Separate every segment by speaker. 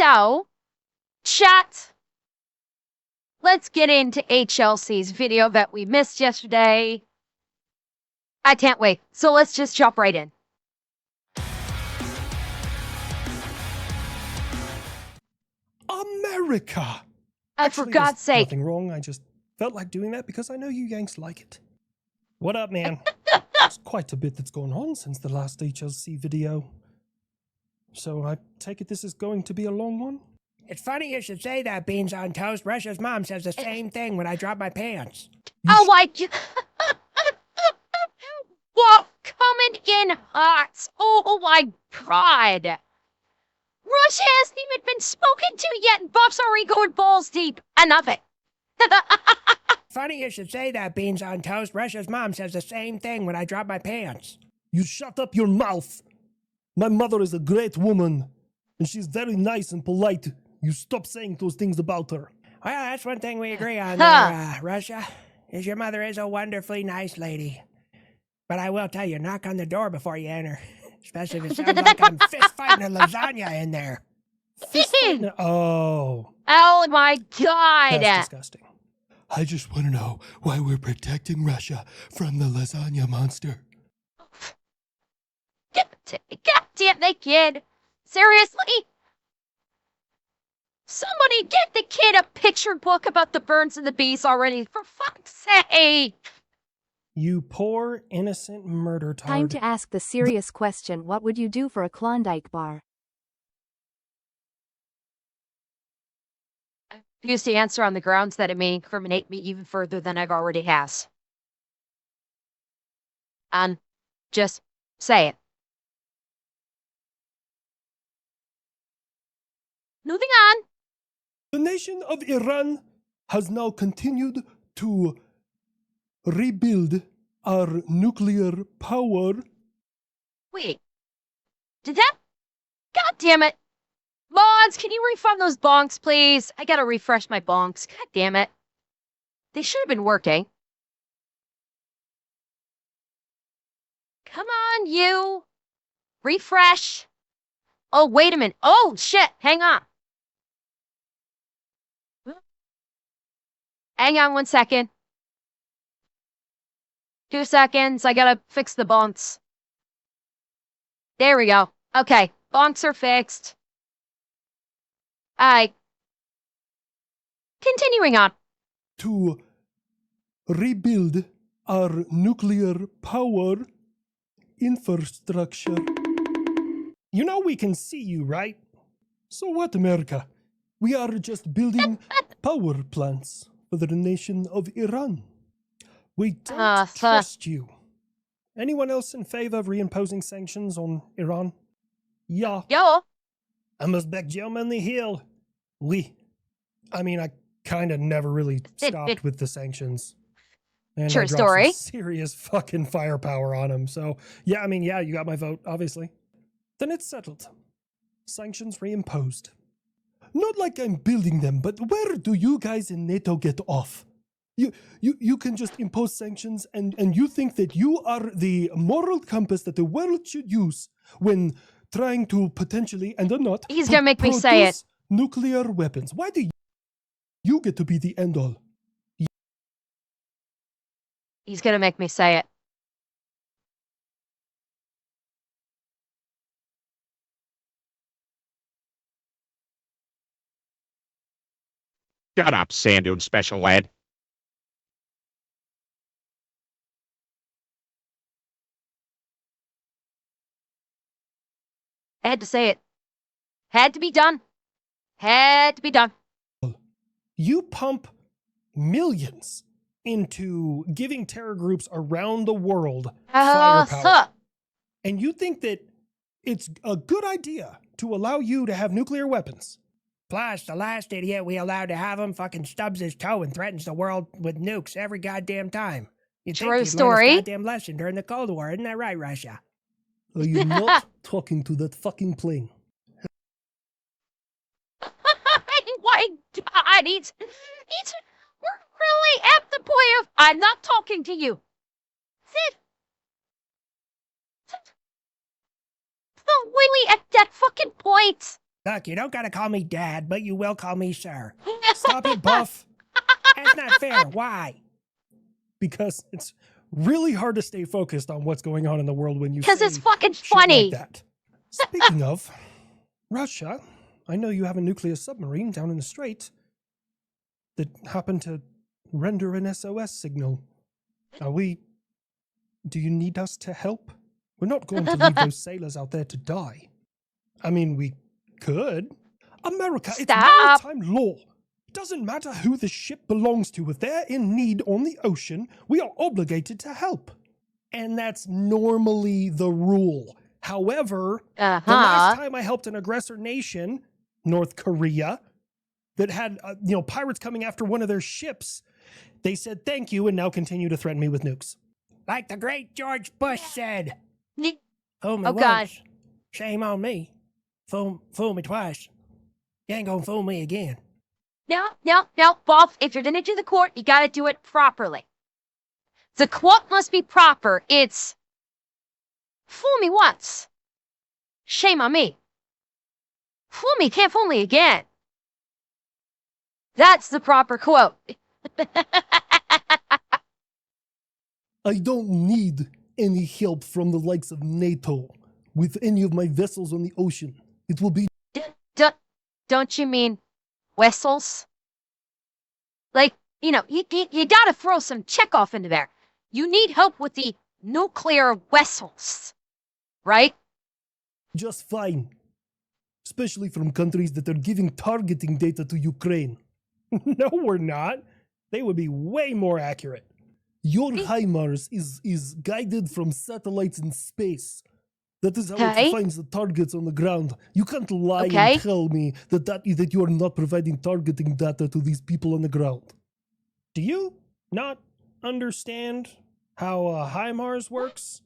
Speaker 1: So, chat, let's get into HLC's video that we missed yesterday. I can't wait, so let's just jump right in.
Speaker 2: America!
Speaker 1: For God's sake.
Speaker 2: Nothing wrong, I just felt like doing that because I know you Yanks like it. What up, man? It's quite a bit that's gone on since the last HLC video. So I take it this is going to be a long one?
Speaker 3: It's funny you should say that, Beans on Toast. Russia's mom says the same thing when I drop my pants.
Speaker 1: Oh my What coming in hot? Oh my pride. Russia hasn't even been spoken to yet, and Buff's already going balls deep. Enough it.
Speaker 3: Funny you should say that, Beans on Toast. Russia's mom says the same thing when I drop my pants.
Speaker 2: You shut up your mouth! My mother is a great woman, and she's very nice and polite. You stop saying those things about her.
Speaker 3: Well, that's one thing we agree on there, Russia, is your mother is a wonderfully nice lady. But I will tell you, knock on the door before you enter. Especially if it sounds like I'm fist-fighting a lasagna in there.
Speaker 2: Oh.
Speaker 1: Oh my God.
Speaker 2: That's disgusting. I just want to know why we're protecting Russia from the lasagna monster.
Speaker 1: God damn the kid. Seriously? Somebody get the kid a picture book about the birds and the bees already, for fuck's sake.
Speaker 2: You poor, innocent murder tard.
Speaker 4: Time to ask the serious question. What would you do for a Klondike bar?
Speaker 1: I refuse to answer on the grounds that it may incriminate me even further than I've already has. And just say it. Moving on.
Speaker 2: The nation of Iran has now continued to rebuild our nuclear power.
Speaker 1: Wait. Did that? God damn it. Mods, can you refund those bonks, please? I gotta refresh my bonks. God damn it. They should have been working. Come on, you. Refresh. Oh, wait a minute. Oh, shit. Hang on. Hang on 1 second. 2 seconds. I gotta fix the bonks. There we go. Okay. Bonks are fixed. Continuing on.
Speaker 2: To rebuild our nuclear power infrastructure. You know we can see you, right? So what, America? We are just building power plants for the nation of Iran. We don't trust you. Anyone else in favor of reimposing sanctions on Iran? Yeah.
Speaker 1: Yo.
Speaker 2: I'm Uzbek Germany here. Oui. I mean, I kind of never really stopped with the sanctions. And
Speaker 1: True
Speaker 2: I dropped
Speaker 1: story.
Speaker 2: some serious fucking firepower on them. So, yeah, I mean, yeah, you got my vote, obviously. Then it's settled. Sanctions reimposed. Not like I'm building them, but where do you guys in NATO get off? You can just impose sanctions and you think that you are the moral compass that the world should use when trying to potentially, and or not,
Speaker 1: He's gonna make me say it.
Speaker 2: Nuclear weapons. Why do you get to be the end all?
Speaker 1: He's gonna make me say it.
Speaker 5: Shut up, Sand Dune Special Ed.
Speaker 1: I had to say it. Had to be done. Had to be done.
Speaker 2: You pump millions into giving terror groups around the world firepower. And you think that it's a good idea to allow you to have nuclear weapons.
Speaker 3: Plus, the last idiot we allowed to have him fucking stubs his toe and threatens the world with nukes every goddamn time. You'd think
Speaker 1: True
Speaker 3: he'd
Speaker 1: story.
Speaker 3: learn his goddamn lesson during the Cold War, isn't that right, Russia?
Speaker 2: Are you not talking to that fucking plane?
Speaker 1: My God, we're really at the point of I'm not talking to you. Sid. Really at that fucking point.
Speaker 3: Look, you don't gotta call me Dad, but you will call me Sir.
Speaker 2: Stop it, Buff.
Speaker 3: That's not fair. Why?
Speaker 2: Because it's really hard to stay focused on what's going on in the world when you
Speaker 1: Because
Speaker 2: say
Speaker 1: it's fucking
Speaker 2: shit
Speaker 1: funny.
Speaker 2: like that. Speaking of, Russia, I know you have a nuclear submarine down in the strait that happened to render an SOS signal. Do you need us to help? We're not going to leave those sailors out there to die. I mean, we could. America, it's
Speaker 1: Stop.
Speaker 2: maritime law. It doesn't matter who the ship belongs to. If they're in need on the ocean, we are obligated to help. And that's normally the rule. However, the last time I helped an aggressor nation, North Korea, that had pirates coming after one of their ships, they said thank you and now continue to threaten me with nukes.
Speaker 3: Like the great George Bush said.
Speaker 1: Ni-
Speaker 3: Fool me
Speaker 1: Oh,
Speaker 3: once.
Speaker 1: God.
Speaker 3: Shame on me. Fool me twice. You ain't gonna fool me again.
Speaker 1: No, Buff, if you're gonna do the quote, you gotta do it properly. The quote must be proper. It's, fool me once. Shame on me. Fool me, can't fool me again. That's the proper quote.
Speaker 2: I don't need any help from the likes of NATO with any of my vessels on the ocean. It will be
Speaker 1: Don't you mean vessels? Like, you gotta throw some Chekhov into there. You need help with the nuclear vessels, right?
Speaker 2: just fine. Especially from countries that are giving targeting data to Ukraine. No, we're not. They would be way more accurate. Your HIMARS is guided from satellites in space. That is how it finds the targets on the ground. You can't lie and tell me that you are not providing targeting data to these people on the ground. Do you not understand how HIMARS works?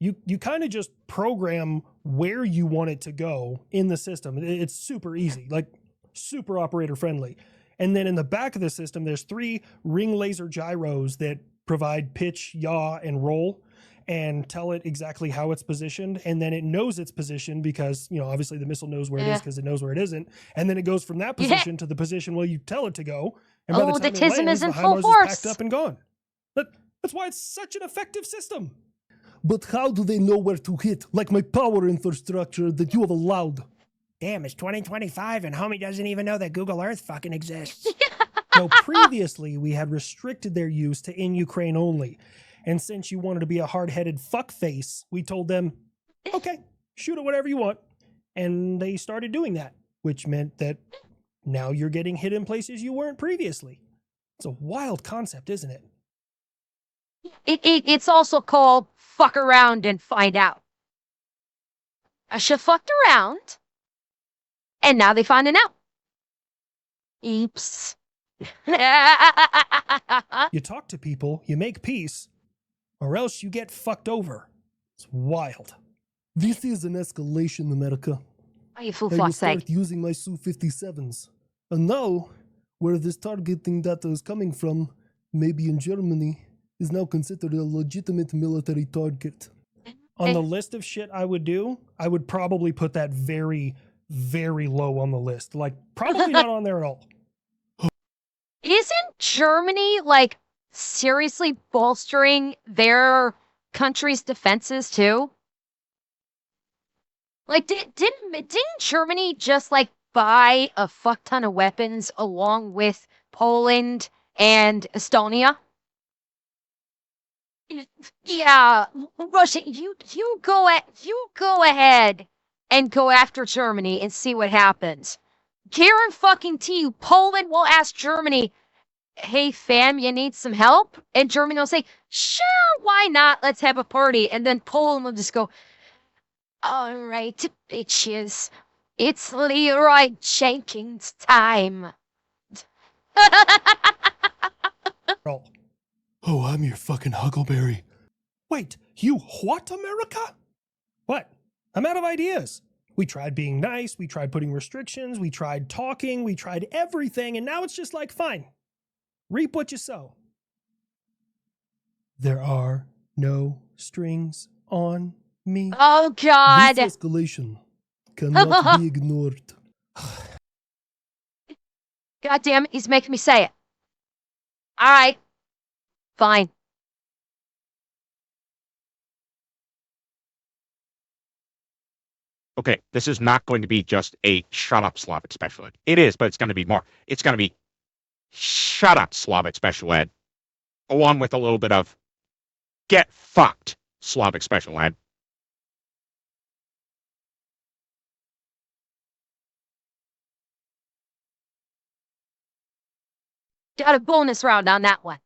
Speaker 2: You kind of just program where you want it to go in the system. It's super easy, like super operator friendly. And then in the back of the system, there's 3 ring laser gyros that provide pitch, yaw, and roll, and tell it exactly how it's positioned. And then it knows its position because, obviously the missile knows where it is because it knows where it isn't. And then it goes from that position to the position where you tell it to go. And by the time
Speaker 1: the TISM
Speaker 2: it lands,
Speaker 1: is in
Speaker 2: the
Speaker 1: full
Speaker 2: HIMARS
Speaker 1: force.
Speaker 2: is packed up and gone. That's why it's such an effective system. But how do they know where to hit? Like my power infrastructure that you have allowed.
Speaker 3: Damn, it's 2025 and homie doesn't even know that Google Earth fucking exists.
Speaker 2: Now, previously, we had restricted their use to in Ukraine only. And since you wanted to be a hard-headed fuckface, we told them, okay, shoot at whatever you want. And they started doing that, which meant that now you're getting hit in places you weren't previously. It's a wild concept, isn't it?
Speaker 1: It's also called fuck around and find out. Russia fucked around, and now they finding out. Oops.
Speaker 2: You talk to people, you make peace, or else you get fucked over. It's wild. This is an escalation, America.
Speaker 1: Oh, you fool
Speaker 2: I will
Speaker 1: fuck's sake.
Speaker 2: start using my Su-57s. And now, where this targeting data is coming from, maybe in Germany, is now considered a legitimate military target. On the list of shit I would do, I would probably put that very, very low on the list. Like, probably not on there at all.
Speaker 1: Isn't Germany, seriously bolstering their country's defenses, too? Didn't Germany just, buy a fuck ton of weapons along with Poland and Estonia? Yeah, Russia, you go ahead and go after Germany and see what happens. Guarantee you, Poland will ask Germany, hey fam, you need some help? And Germany will say, sure, why not? Let's have a party. And then Poland will just go, all right, bitches, it's Leroy Jenkins time.
Speaker 2: Oh, I'm your fucking Huckleberry. Wait, you what, America? What? I'm out of ideas. We tried being nice, we tried putting restrictions, we tried talking, we tried everything, and now it's just fine. Reap what you sow. There are no strings on me.
Speaker 1: Oh, God.
Speaker 2: This escalation cannot be ignored.
Speaker 1: God damn it, he's making me say it. All right, fine.
Speaker 5: Okay, this is not going to be just a shut up Slavic special ed. It is, but it's going to be more. It's going to be shut up Slavic special ed, along with a little bit of get fucked Slavic special ed.
Speaker 1: Got a bonus round on that one.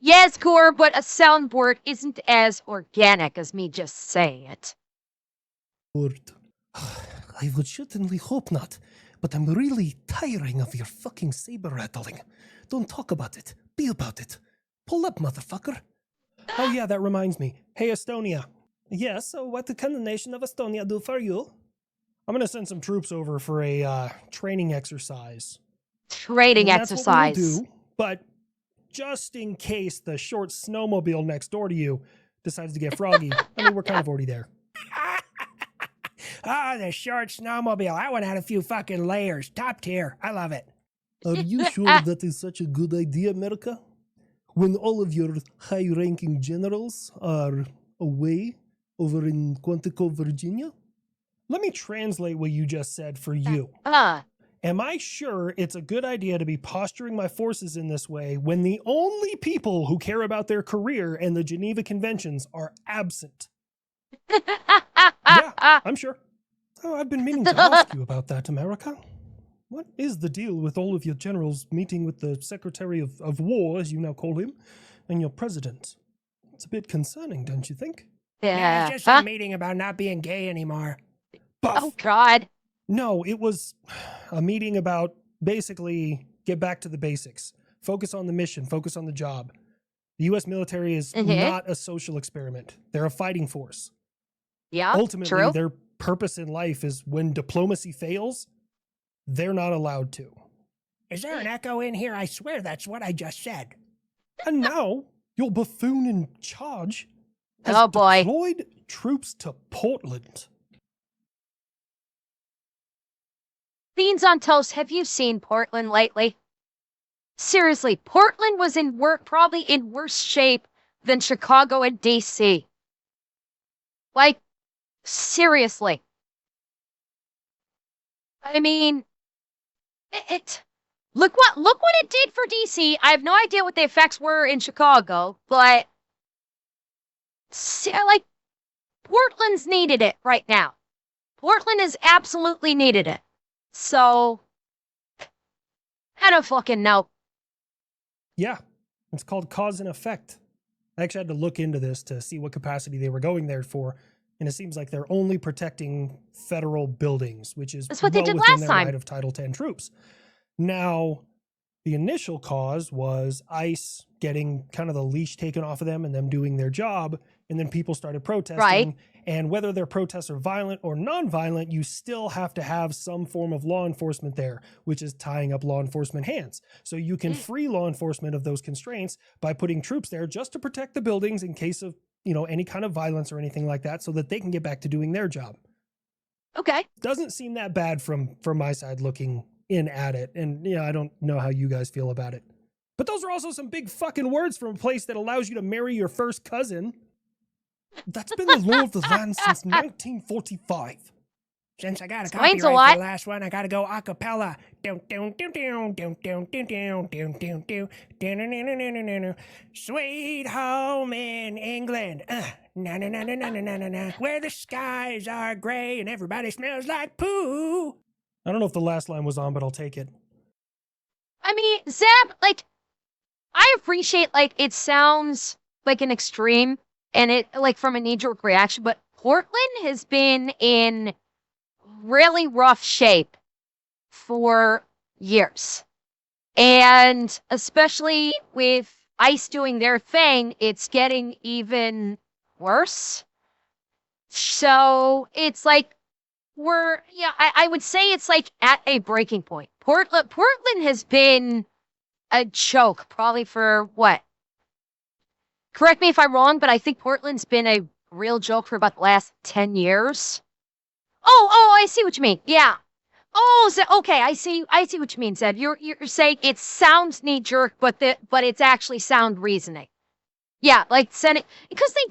Speaker 1: Yes, Core, but a soundboard isn't as organic as me just saying it.
Speaker 2: Lord. I would certainly hope not, but I'm really tiring of your fucking saber rattling. Don't talk about it. Be about it. Pull up, motherfucker. Oh yeah, that reminds me. Hey, Estonia. Yes, so what can the nation of Estonia do for you? I'm gonna send some troops over for a training exercise.
Speaker 1: Trading
Speaker 2: And that's
Speaker 1: exercise.
Speaker 2: what we'll do, but just in case the short snowmobile next door to you decides to get froggy, I mean, we're kind of already there.
Speaker 3: Oh, the short snowmobile. That one had a few fucking layers. Top tier. I love it.
Speaker 2: Are you sure that is such a good idea, America? When all of your high-ranking generals are away over in Quantico, Virginia? Let me translate what you just said for you. Am I sure it's a good idea to be posturing my forces in this way when the only people who care about their career and the Geneva Conventions are absent? Yeah, I'm sure. Oh, I've been meaning to ask you about that, America. What is the deal with all of your generals meeting with the Secretary of War, as you now call him, and your president? It's a bit concerning, don't you think?
Speaker 3: Yeah, it's just a meeting about not being gay anymore.
Speaker 2: Buff.
Speaker 1: Oh, God.
Speaker 2: No, it was a meeting about basically get back to the basics. Focus on the mission, focus on the job. The U.S. military is not a social experiment. They're a fighting force.
Speaker 1: Yeah,
Speaker 2: Ultimately,
Speaker 1: true.
Speaker 2: their purpose in life is when diplomacy fails, they're not allowed to.
Speaker 3: Is there an echo in here? I swear that's what I just said.
Speaker 2: And now, your buffoon in charge has
Speaker 1: Oh, boy.
Speaker 2: deployed troops to Portland.
Speaker 1: Beans on toast, have you seen Portland lately? Seriously, Portland was probably in worse shape than Chicago and DC. Like, seriously. I mean, look what it did for DC. I have no idea what the effects were in Chicago, but like, Portland's needed it right now. Portland has absolutely needed it. So, I don't fucking know.
Speaker 2: Yeah, it's called cause and effect. I actually had to look into this to see what capacity they were going there for, and it seems like they're only protecting federal buildings, which is
Speaker 1: That's what they did
Speaker 2: within
Speaker 1: last
Speaker 2: their
Speaker 1: time.
Speaker 2: right of Title 10 troops. Now, the initial cause was ICE getting kind of the leash taken off of them and them doing their job, and then people started protesting.
Speaker 1: Right.
Speaker 2: And whether their protests are violent or non-violent, you still have to have some form of law enforcement there, which is tying up law enforcement hands. So you can free law enforcement of those constraints by putting troops there just to protect the buildings in case of, any kind of violence or anything like that, so that they can get back to doing their job.
Speaker 1: Okay.
Speaker 2: Doesn't seem that bad from my side looking in at it. And I don't know how you guys feel about it. But those are also some big fucking words from a place that allows you to marry your first cousin. That's been the law of the land since 1945.
Speaker 3: Since I got a
Speaker 1: Explains
Speaker 3: copyright
Speaker 1: a lot.
Speaker 3: for the last one, I gotta go a cappella. Sweet home in England. Na na na na na na na na. Where the skies are gray and everybody smells like poo.
Speaker 2: I don't know if the last line was on, but I'll take it.
Speaker 1: I mean, Zap, like, I appreciate, like, it sounds like an extreme and it, like, from a knee-jerk reaction, but Portland has been in really rough shape for years. And especially with ICE doing their thing, it's getting even worse. So it's like, I would say it's like at a breaking point. Portland has been a joke probably for what? Correct me if I'm wrong, but I think Portland's been a real joke for about the last 10 years. Oh, I see what you mean. Yeah. Oh, so okay, I see what you mean, Zed. You're saying it sounds knee jerk, but it's actually sound reasoning. Yeah, like sending because they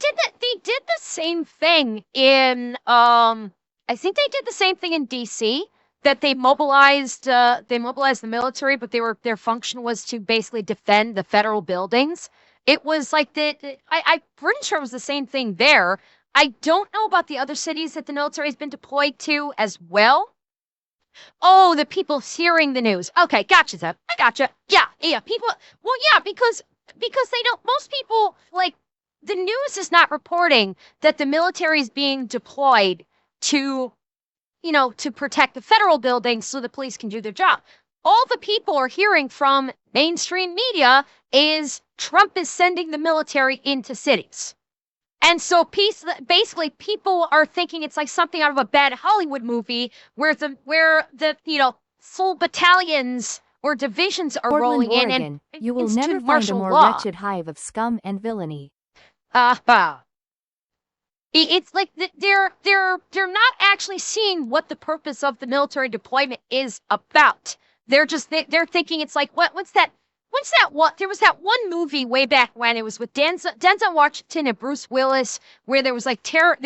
Speaker 1: did the same thing in I think they did the same thing in DC that they mobilized the military, but their function was to basically defend the federal buildings. It was like I'm pretty sure it was the same thing there. I don't know about the other cities that the military has been deployed to as well. Oh, the people hearing the news. Okay, gotcha, Zeb. I gotcha. Yeah, people. Well, yeah, because they don't. Most people like the news is not reporting that the military is being deployed to, to protect the federal buildings so the police can do their job. All the people are hearing from mainstream media is Trump is sending the military into cities. And so basically people are thinking it's like something out of a bad Hollywood movie where the full battalions or divisions are
Speaker 4: Portland,
Speaker 1: rolling
Speaker 4: Oregon,
Speaker 1: in and
Speaker 4: you will
Speaker 1: institute
Speaker 4: never find a
Speaker 1: martial
Speaker 4: more
Speaker 1: law.
Speaker 4: wretched hive of scum and villainy.
Speaker 1: It's like they're not actually seeing what the purpose of the military deployment is about. They're thinking it's like what's that there was that one movie way back when it was with Denzel Washington and Bruce Willis where there was like terror.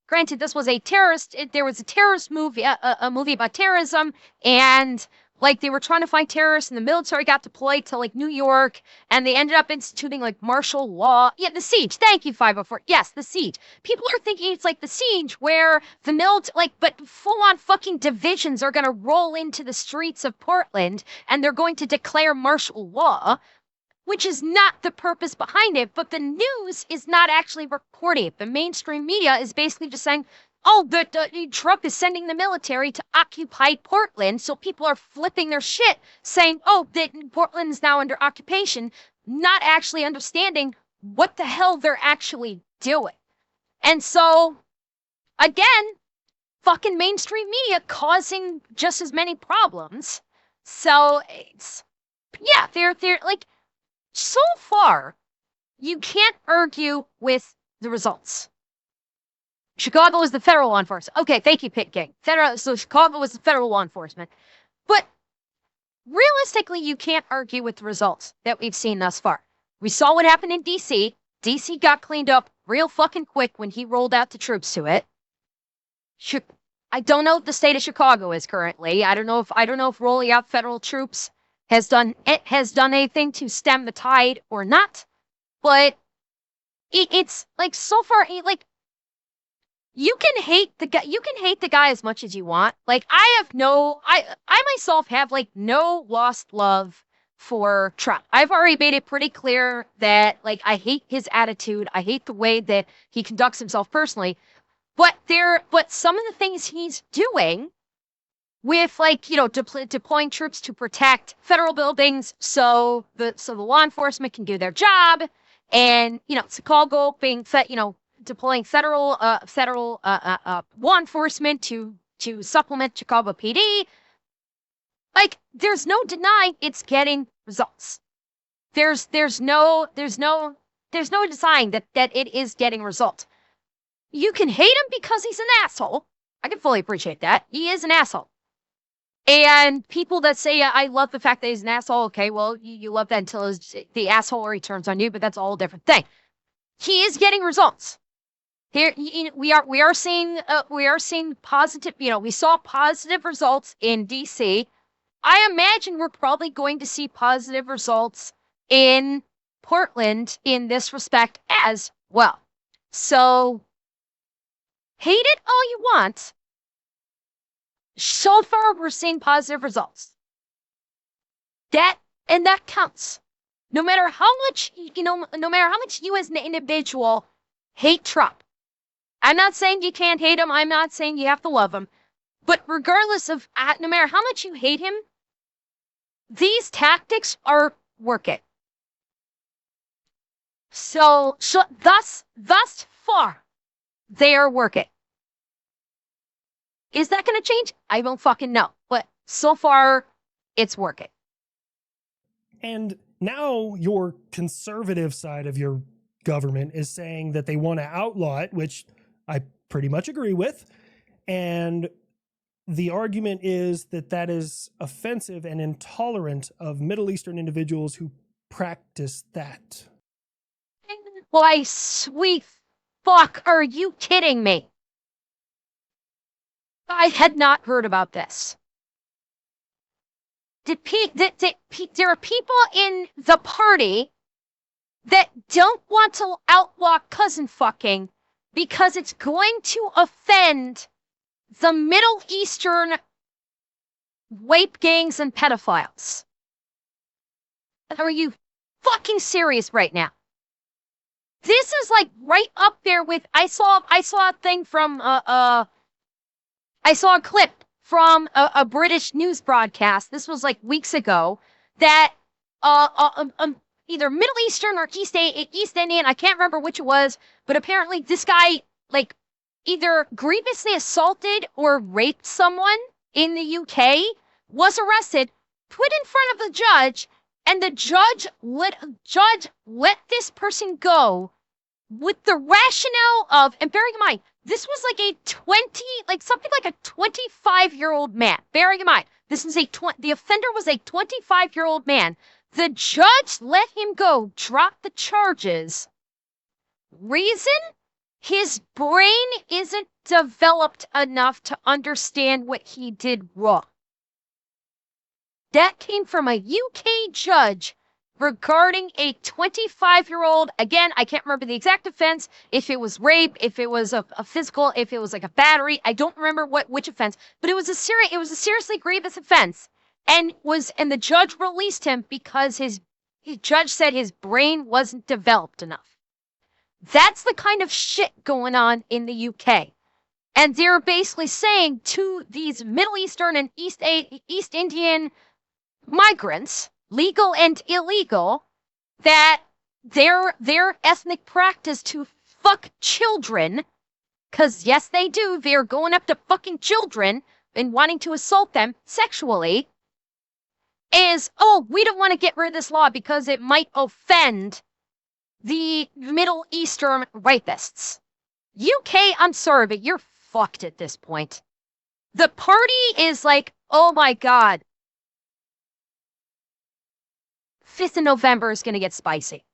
Speaker 1: Granted, this was there was a terrorist movie, a movie about terrorism, and like they were trying to find terrorists, and the military got deployed to like New York, and they ended up instituting like martial law. Yeah, the siege. Thank you, 504. Yes, the siege. People are thinking it's like the siege where the but full-on fucking divisions are gonna roll into the streets of Portland, and they're going to declare martial law, which is not the purpose behind it, but the news is not actually reporting it. The mainstream media is basically just saying, oh, the Trump is sending the military to occupy Portland, so people are flipping their shit, saying, oh, that Portland is now under occupation, not actually understanding what the hell they're actually doing. And so, again, fucking mainstream media causing just as many problems. So, yeah, they're like, so far, you can't argue with the results. Chicago is the federal law enforcement. Okay, thank you, Pit King. So Chicago was the federal law enforcement. But realistically, you can't argue with the results that we've seen thus far. We saw what happened in DC. DC got cleaned up real fucking quick when he rolled out the troops to it. I don't know what the state of Chicago is currently. I don't know if rolling out federal troops has done anything to stem the tide or not. But it's like so far, like you can hate the guy as much as you want. Like I myself have like no lost love for Trump. I've already made it pretty clear that like I hate his attitude. I hate the way that he conducts himself personally. But some of the things he's doing with like, deploying troops to protect federal buildings so the law enforcement can do their job, and Chicago being deploying federal law enforcement to supplement Chicago PD. Like, there's no denying it's getting results. There's no denying that it is getting results. You can hate him because he's an asshole. I can fully appreciate that. He is an asshole. And people that say, I love the fact that he's an asshole, okay, well, you love that until the assholery turns on you, but that's a whole different thing. He is getting results. Here, we are seeing positive, we saw positive results in DC. I imagine we're probably going to see positive results in Portland in this respect as well. So, hate it all you want. So far, we're seeing positive results. That counts. No matter how much, no matter how much you as an individual hate Trump. I'm not saying you can't hate him. I'm not saying you have to love him. But regardless of, no matter how much you hate him, these tactics are working. So thus far, they are working. Is that going to change? I don't fucking know. But so far, it's working.
Speaker 2: And now your conservative side of your government is saying that they want to outlaw it, which I pretty much agree with. And The argument is that that is offensive and intolerant of Middle Eastern individuals who practice that.
Speaker 1: Why, sweet fuck, are you kidding me? I had not heard about this. There are people in the party that don't want to outlaw cousin fucking because it's going to offend the Middle Eastern rape gangs and pedophiles. Are you fucking serious right now? This is like right up there with I saw a thing from I saw a clip from a British news broadcast. This was like weeks ago that either Middle Eastern or East Indian, I can't remember which it was, but apparently this guy like either grievously assaulted or raped someone in the UK, was arrested, put in front of the judge, and the judge let this person go with the rationale of, and bearing in mind, this was like something like a 25-year-old man. Bearing in mind, the offender was a 25-year-old man. The judge let him go, drop the charges. Reason? His brain isn't developed enough to understand what he did wrong. That came from a UK judge regarding a 25-year-old. Again, I can't remember the exact offense, if it was rape, if it was a physical, if it was like a battery. I don't remember which offense, but it was a seriously grievous offense. And the judge released him because his judge said his brain wasn't developed enough. That's the kind of shit going on in the UK. And they're basically saying to these Middle Eastern and East Indian migrants, legal and illegal, that their ethnic practice to fuck children, because yes, they do, they're going up to fucking children and wanting to assault them sexually, is, oh, we don't want to get rid of this law because it might offend the Middle Eastern rapists. UK, I'm sorry, but you're fucked at this point. The party is like, oh my god. 5th of November is going to get spicy.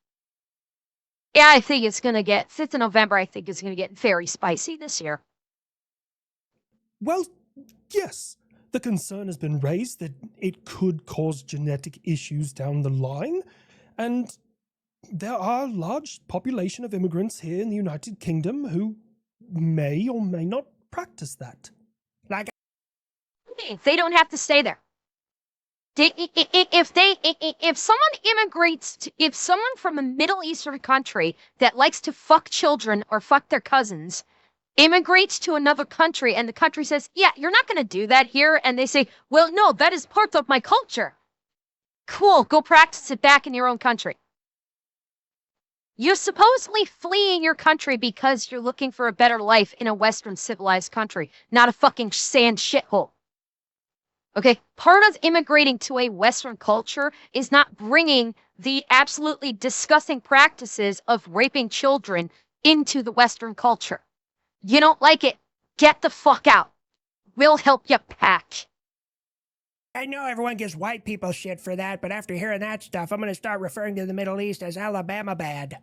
Speaker 1: Yeah, I think it's going to get, 5th of November, I think is going to get very spicy this year.
Speaker 2: Well, yes. The concern has been raised that it could cause genetic issues down the line, and there are a large population of immigrants here in the United Kingdom who may or may not practice that.
Speaker 3: Like,
Speaker 1: they don't have to stay there. If someone immigrates, if someone from a Middle Eastern country that likes to fuck children or fuck their cousins immigrates to another country and the country says, yeah, you're not going to do that here. And they say, well, no, that is part of my culture. Cool, go practice it back in your own country. You're supposedly fleeing your country because you're looking for a better life in a Western civilized country, not a fucking sand shithole. Okay, part of immigrating to a Western culture is not bringing the absolutely disgusting practices of raping children into the Western culture. You don't like it, get the fuck out. We'll help you pack.
Speaker 3: I know everyone gives white people shit for that, but after hearing that stuff, I'm going to start referring to the Middle East as Alabama bad.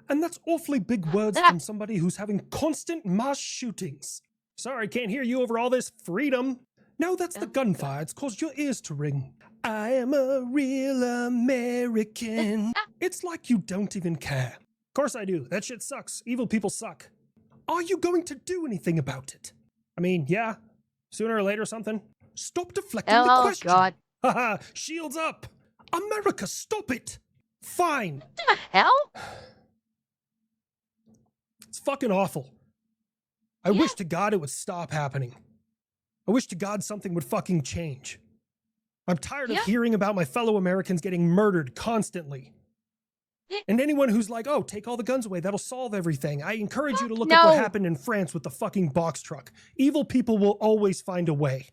Speaker 2: And that's awfully big words from somebody who's having constant mass shootings. Sorry, can't hear you over all this freedom. No, that's the gunfire. It's caused your ears to ring. I am a real American. It's like you don't even care. Of course I do. That shit sucks. Evil people suck. Are you going to do anything about it? I mean, yeah. Sooner or later something. Stop deflecting the question. Oh, God. Haha, shields up. America, stop it. Fine.
Speaker 1: What the hell?
Speaker 2: It's fucking awful. I wish to God it would stop happening. I wish to God something would fucking change. I'm tired of hearing about my fellow Americans getting murdered constantly. And anyone who's like, oh, take all the guns away, that'll solve everything. I encourage you to look at what happened in France with the fucking box truck. Evil people will always find a way.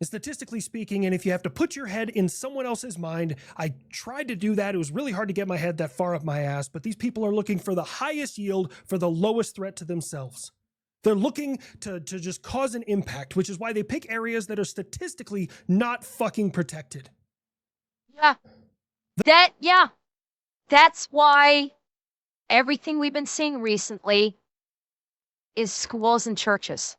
Speaker 2: Statistically speaking, and if you have to put your head in someone else's mind, I tried to do that. It was really hard to get my head that far up my ass, but these people are looking for the highest yield for the lowest threat to themselves. They're looking to just cause an impact, which is why they pick areas that are statistically not fucking protected.
Speaker 1: Yeah. That's why everything we've been seeing recently is schools and churches.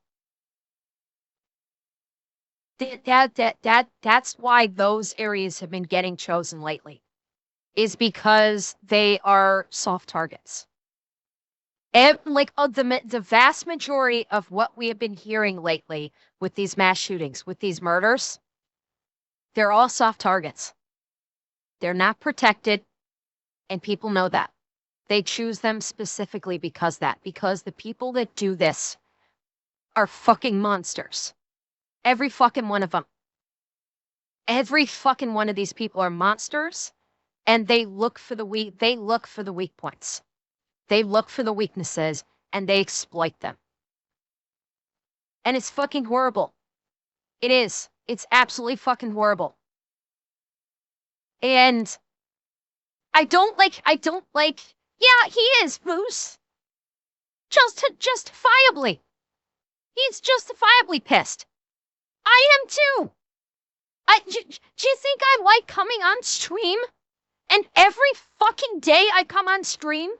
Speaker 1: That's why those areas have been getting chosen lately, is because they are soft targets. And the vast majority of what we have been hearing lately with these mass shootings, with these murders, they're all soft targets. They're not protected, and people know that. They choose them specifically because the people that do this are fucking monsters. Every fucking one of them. Every fucking one of these people are monsters, and they look for the weak points. They look for the weaknesses, and they exploit them. And it's fucking horrible. It is. It's absolutely fucking horrible. And I don't like, yeah, he is, Moose. Justifiably. He's justifiably pissed. I am too. Do you think I like coming on stream? And every fucking day I come on stream,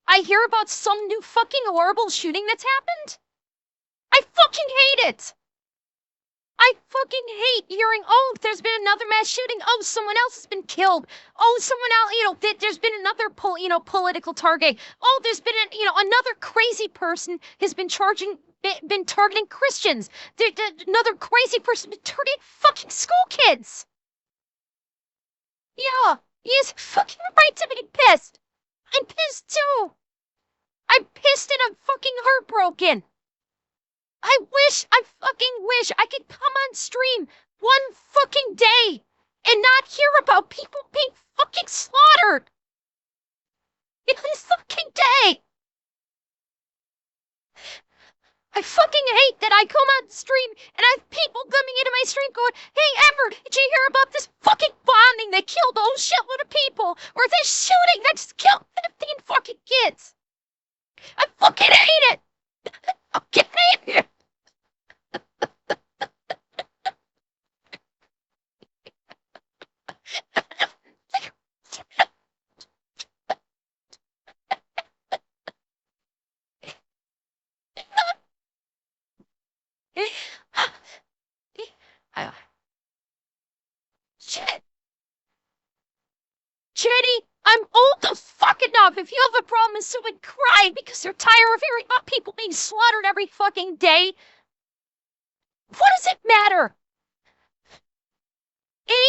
Speaker 1: I hear about some new fucking horrible shooting that's happened? I fucking hate it. I fucking hate hearing, oh, there's been another mass shooting. Oh, someone else has been killed. Oh, someone else, there's been another, political target. Oh, there's been, another crazy person has been targeting Christians. Another crazy person been targeting fucking school kids. Yeah, he is fucking right to be pissed. I'm pissed too. I'm pissed and I'm fucking heartbroken. I fucking wish I could come on stream one fucking day and not hear about people being fucking slaughtered. One fucking day. I fucking hate that I come on stream and I have people coming into my stream going, hey, Amber, did you hear about this fucking bombing that killed a whole shitload of people? Or this shooting that just killed 15 fucking kids? I fucking hate it. I fucking hate it. Shit. Jenny, I'm old the fuck enough. If you have a problem with someone crying because they're tired of hearing about people being slaughtered every fucking day, what does it matter?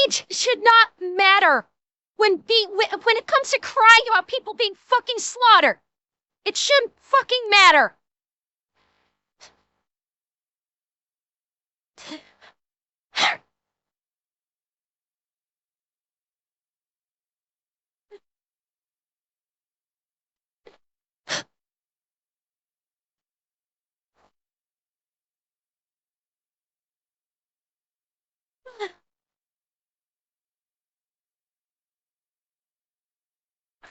Speaker 1: Age should not matter when it comes to crying about people being fucking slaughtered. It shouldn't fucking matter.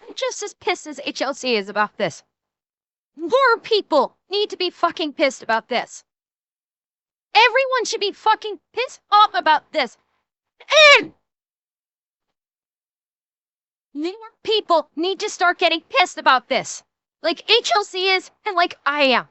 Speaker 1: I'm just as pissed as HLC is about this. More people need to be fucking pissed about this. Everyone should be fucking pissed off about this. And more people need to start getting pissed about this. Like HLC is, and like I am.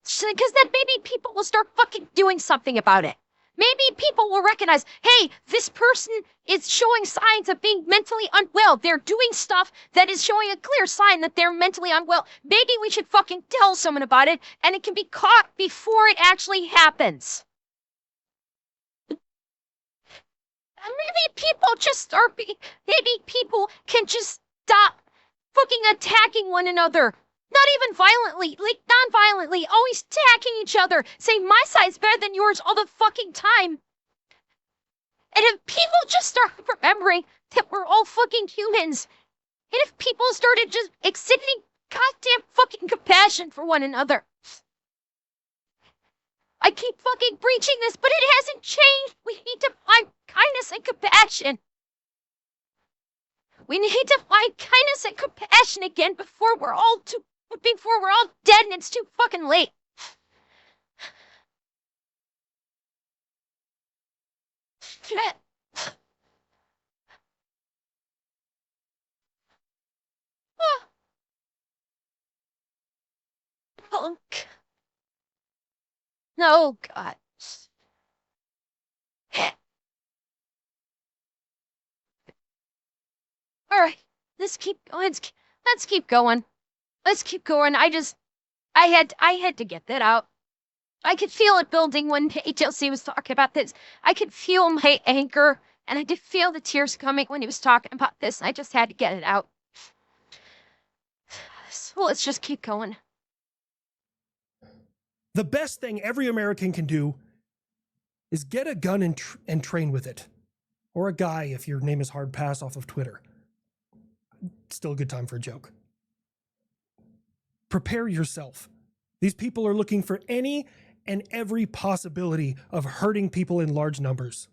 Speaker 1: Because then maybe people will start fucking doing something about it. Maybe people will recognize, hey, this person is showing signs of being mentally unwell. They're doing stuff that is showing a clear sign that they're mentally unwell. Maybe we should fucking tell someone about it, and it can be caught before it actually happens. And maybe people can just stop fucking attacking one another. Not even violently, like non-violently, always attacking each other, saying my side's better than yours all the fucking time. And if people just start remembering that we're all fucking humans, and if people started just exhibiting goddamn fucking compassion for one another. I keep fucking preaching this, but it hasn't changed. We need to find kindness and compassion. We need to find kindness and compassion again before we're all too before we're all dead and it's too fucking late. Shit. Punk. No, God. All right, let's keep going. Let's keep going. Let's keep going. I had to get that out. I could feel it building when HLC was talking about this. I could feel my anger, and I did feel the tears coming when he was talking about this. I just had to get it out. So let's just keep going.
Speaker 2: The best thing every American can do is get a gun and train with it. Or a guy if your name is Hard Pass off of Twitter. Still a good time for a joke. Prepare yourself. These people are looking for any and every possibility of hurting people in large numbers.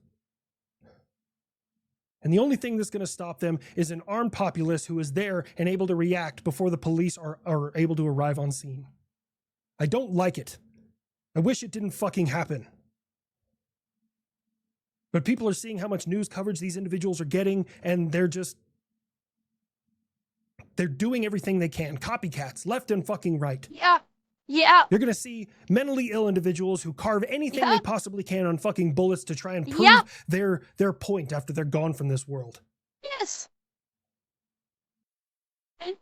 Speaker 2: And the only thing that's going to stop them is an armed populace who is there and able to react before the police are able to arrive on scene. I don't like it. I wish it didn't fucking happen. But people are seeing how much news coverage these individuals are getting, and they're doing everything they can. Copycats, left and fucking right.
Speaker 1: Yeah.
Speaker 2: You're going to see mentally ill individuals who carve anything they possibly can on fucking bullets to try and prove their point after they're gone from this world.
Speaker 1: Yes. And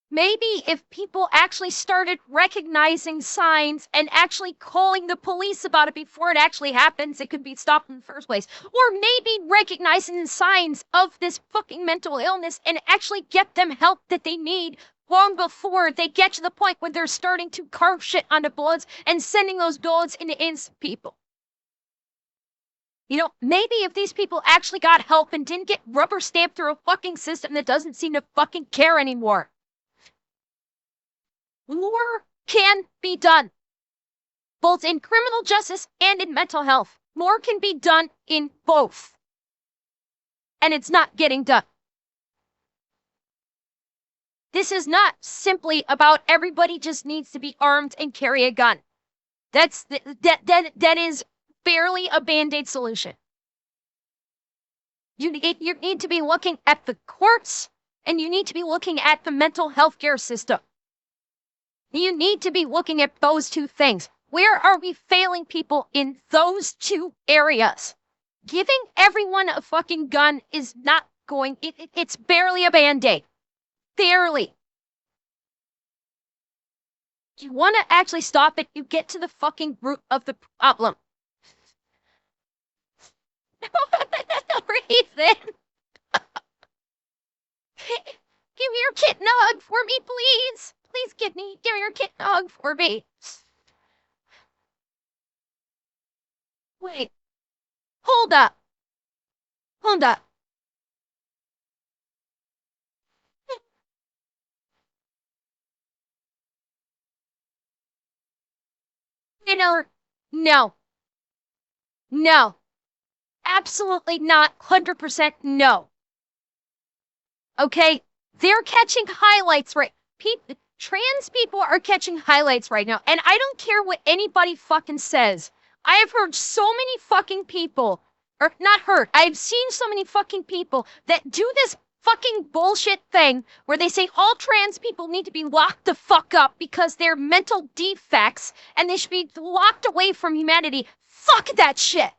Speaker 1: maybe if people actually started recognizing signs and actually calling the police about it before it actually happens, it could be stopped in the first place. Or maybe recognizing the signs of this fucking mental illness and actually get them help that they need long before they get to the point where they're starting to carve shit onto bullets and sending those bullets into innocent people. You know, maybe if these people actually got help and didn't get rubber stamped through a fucking system that doesn't seem to fucking care anymore. More can be done, both in criminal justice and in mental health. More can be done in both. And it's not getting done. This is not simply about everybody just needs to be armed and carry a gun. That is barely a band-aid solution. You need to be looking at the courts, and you need to be looking at the mental health care system. You need to be looking at those two things. Where are we failing people in those two areas? Giving everyone a fucking gun is not going, it's barely a band-aid. Barely. If you want to actually stop it, you get to the fucking root of the problem. Ethan! Give your kitten a hug for me, please. Please give your kitten a hug for me. Wait. Hold up. Hold up. No. No. Absolutely not. 100% no. Okay? They're catching highlights right. Trans people are catching highlights right now. And I don't care what anybody fucking says. I have heard so many fucking people, or not heard, I've seen so many fucking people that do this fucking bullshit thing where they say all trans people need to be locked the fuck up because they're mental defects and they should be locked away from humanity. Fuck that shit.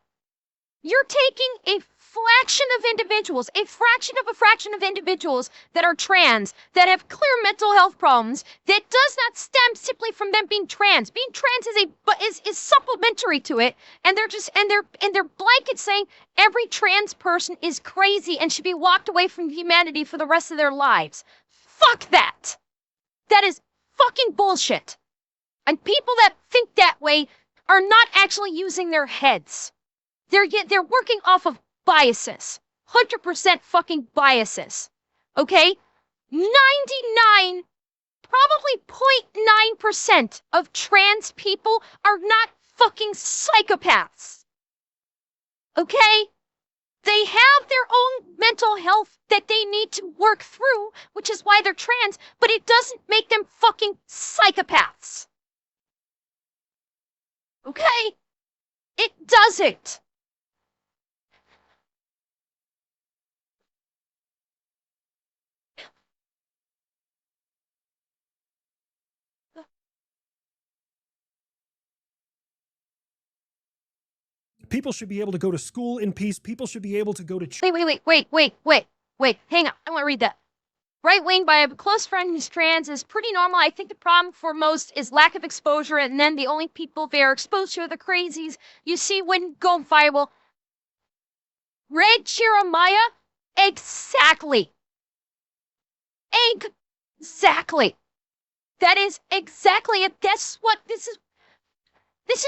Speaker 1: You're taking a fraction of individuals, a fraction of individuals that are trans, that have clear mental health problems, that does not stem simply from them being trans. Being trans is supplementary to it, and they're blanket saying every trans person is crazy and should be locked away from humanity for the rest of their lives. Fuck that. That is fucking bullshit. And people that think that way are not actually using their heads. They're working off of biases. 100% fucking biases. Okay? 99, probably 0.9% of trans people are not fucking psychopaths. Okay? They have their own mental health that they need to work through, which is why they're trans, but it doesn't make them fucking psychopaths. Okay? It doesn't.
Speaker 2: People should be able to go to school in peace. People should be able to go to church.
Speaker 1: Wait. Hang on. I want to read that. Right wing by a close friend who's trans is pretty normal. I think the problem for most is lack of exposure, and then the only people they are exposed to are the crazies you see when go viral. Red Jeremiah? Exactly. Exactly. That is exactly it. That's what this is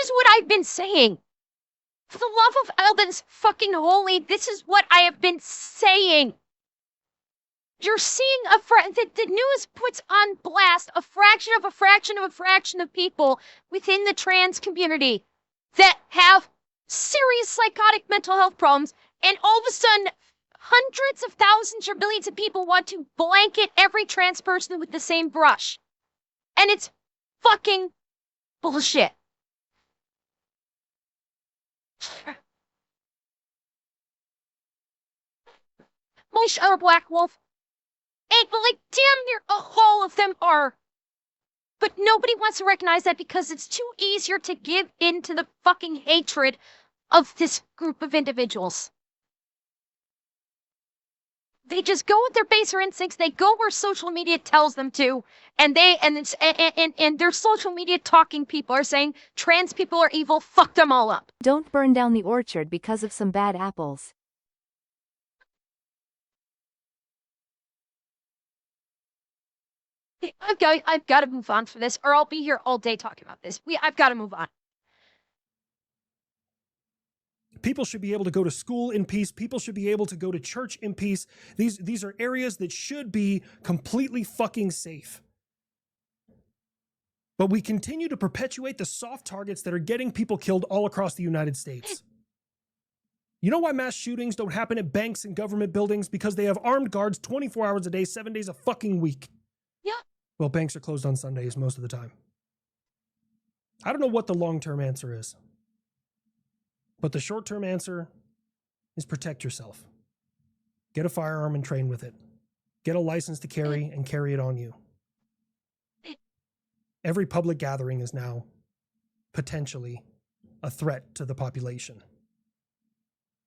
Speaker 1: what I've been saying. For the love of all that is fucking holy, this is what I have been saying. You're seeing the news puts on blast a fraction of people within the trans community that have serious psychotic mental health problems, and all of a sudden, hundreds of thousands or millions of people want to blanket every trans person with the same brush. And it's fucking bullshit. Most other black wolf ain't, but like damn near all of them are. But nobody wants to recognize that because it's too easier to give in to the fucking hatred of this group of individuals. They just go with their baser instincts. They go where social media tells them to, and their social media talking people are saying trans people are evil. Fuck them all up.
Speaker 4: Don't burn down the orchard because of some bad apples.
Speaker 1: I've got to move on for this, or I'll be here all day talking about this. I've got to move on.
Speaker 2: People should be able to go to school in peace. People should be able to go to church in peace. These are areas that should be completely fucking safe. But we continue to perpetuate the soft targets that are getting people killed all across the United States. You know why mass shootings don't happen at banks and government buildings? Because they have armed guards 24 hours a day, 7 days a fucking week.
Speaker 1: Yeah.
Speaker 2: Well, banks are closed on Sundays most of the time. I don't know what the long-term answer is. But the short-term answer is protect yourself. Get a firearm and train with it. Get a license to carry and carry it on you. Every public gathering is now potentially a threat to the population.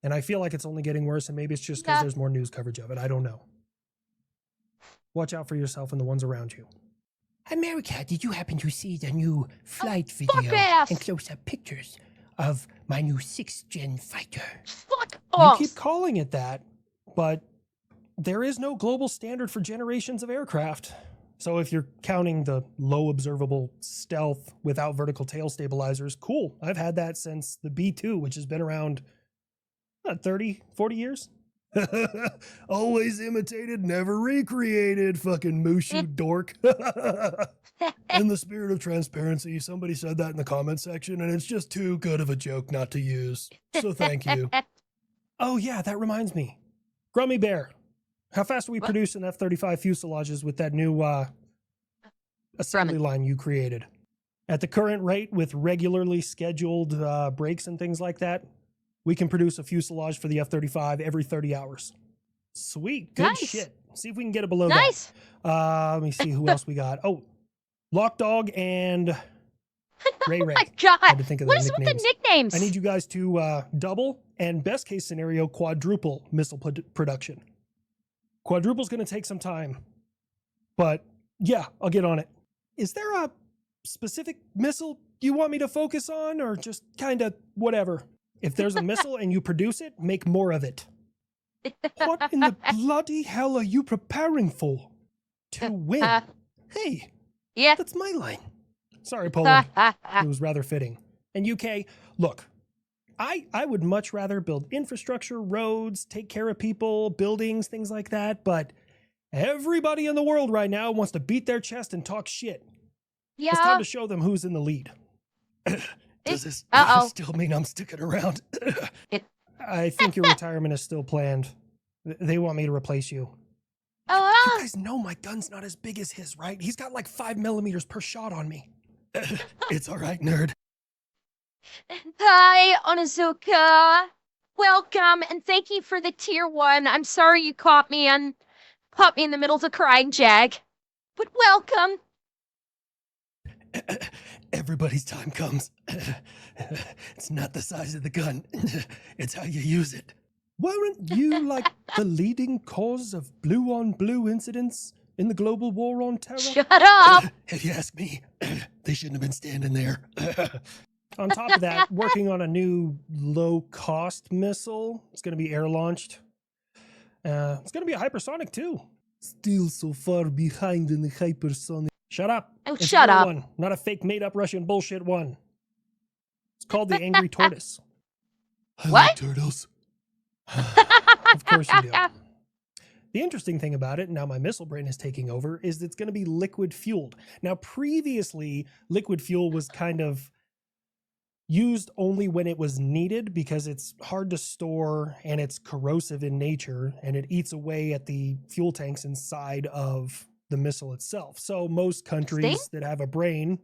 Speaker 2: And I feel like it's only getting worse, and maybe it's just because there's more news coverage of it. I don't know. Watch out for yourself and the ones around you.
Speaker 3: America, did you happen to see the new flight video and close-up pictures of my new 6th-gen fighter?
Speaker 1: Fuck off!
Speaker 2: You keep calling it that, but there is no global standard for generations of aircraft. So if you're counting the low observable stealth without vertical tail stabilizers, cool. I've had that since the B-2, which has been around 30, 40 years. Always imitated, never recreated, fucking Mushu dork. In the spirit of transparency, somebody said that in the comment section, and it's just too good of a joke not to use. So thank you. Oh yeah, that reminds me. Grummy Bear, how fast are we producing F-35 fuselages with that new assembly line you created? At the current rate, with regularly scheduled breaks and things like that, we can produce a fuselage for the F-35 every 30 hours. Sweet. Good shit. See if we can get it below that. Let me see who else we got. Oh, Lock Dog and Ray Ray.
Speaker 1: Oh my God.
Speaker 2: I had to think of
Speaker 1: What
Speaker 2: their
Speaker 1: is with the
Speaker 2: nicknames.
Speaker 1: nicknames?
Speaker 2: I need you guys to double and best case scenario quadruple missile production. Quadruple's going to take some time, but yeah, I'll get on it. Is there a specific missile you want me to focus on, or just kind of whatever? If there's a missile and you produce it, make more of it. What in the bloody hell are you preparing for? To win. Hey,
Speaker 1: Yeah.
Speaker 2: that's my line. Sorry, Poland. It was rather fitting. And UK, look, I would much rather build infrastructure, roads, take care of people, buildings, things like that, but everybody in the world right now wants to beat their chest and talk shit.
Speaker 1: Yeah.
Speaker 2: It's time to show them who's in the lead. Does this still mean I'm sticking around? I think your retirement is still planned. They want me to replace you. You
Speaker 1: Oh,
Speaker 2: guys know my gun's not as big as his, right? He's got like 5 millimeters per shot on me. It's all right, nerd.
Speaker 1: hi, Onizuka. Welcome, and thank you for the tier 1. I'm sorry you caught me in the middle of crying, Jag. But welcome.
Speaker 2: Everybody's time comes. It's not the size of the gun. It's how you use it. Weren't you like the leading cause of blue-on-blue incidents in the global war on terror?
Speaker 1: Shut up.
Speaker 2: If you ask me, they shouldn't have been standing there. On top of that, working on a new low-cost missile. It's going to be air-launched. It's going to be a hypersonic, too. Still so far behind in the hypersonic. Shut up.
Speaker 1: Oh,
Speaker 2: It's a
Speaker 1: shut
Speaker 2: real
Speaker 1: up.
Speaker 2: one, not a fake made-up Russian bullshit one. It's called the Angry Tortoise. I
Speaker 1: What?
Speaker 2: like turtles. Of course you do. The interesting thing about it, now my missile brain is taking over, is it's going to be liquid fueled. Now, previously, liquid fuel was kind of used only when it was needed because it's hard to store and it's corrosive in nature and it eats away at the fuel tanks inside of the missile itself. So most countries that have a brain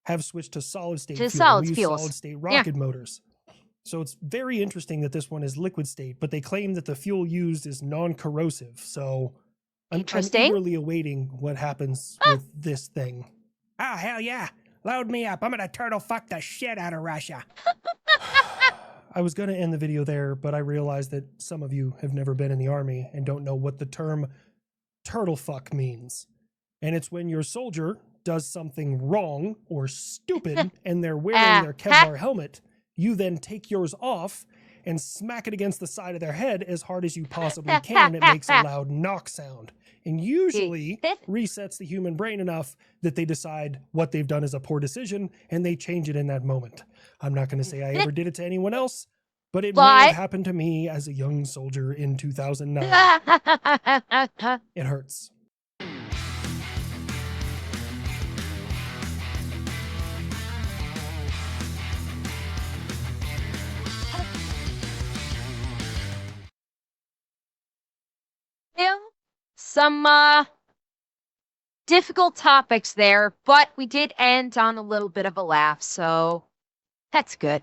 Speaker 2: have switched to solid state fuel.
Speaker 1: solid
Speaker 2: We use
Speaker 1: fuels.
Speaker 2: solid state rocket motors. So it's very interesting that this one is liquid state, but they claim that the fuel used is non-corrosive. So I'm
Speaker 1: Interesting.
Speaker 2: eagerly awaiting what happens with this thing.
Speaker 3: Oh, hell yeah. Load me up. I'm gonna turtle fuck the shit out of Russia.
Speaker 2: I was going to end the video there, but I realized that some of you have never been in the army and don't know what the term turtle fuck means. And it's when your soldier does something wrong or stupid and they're wearing their Kevlar helmet, you then take yours off and smack it against the side of their head as hard as you possibly can, and it makes a loud knock sound. And usually resets the human brain enough that they decide what they've done is a poor decision and they change it in that moment. I'm not going to say I ever did it to anyone else, but it may have happened to me as a young soldier in 2009. It hurts.
Speaker 1: Some difficult topics there, but we did end on a little bit of a laugh, so that's good.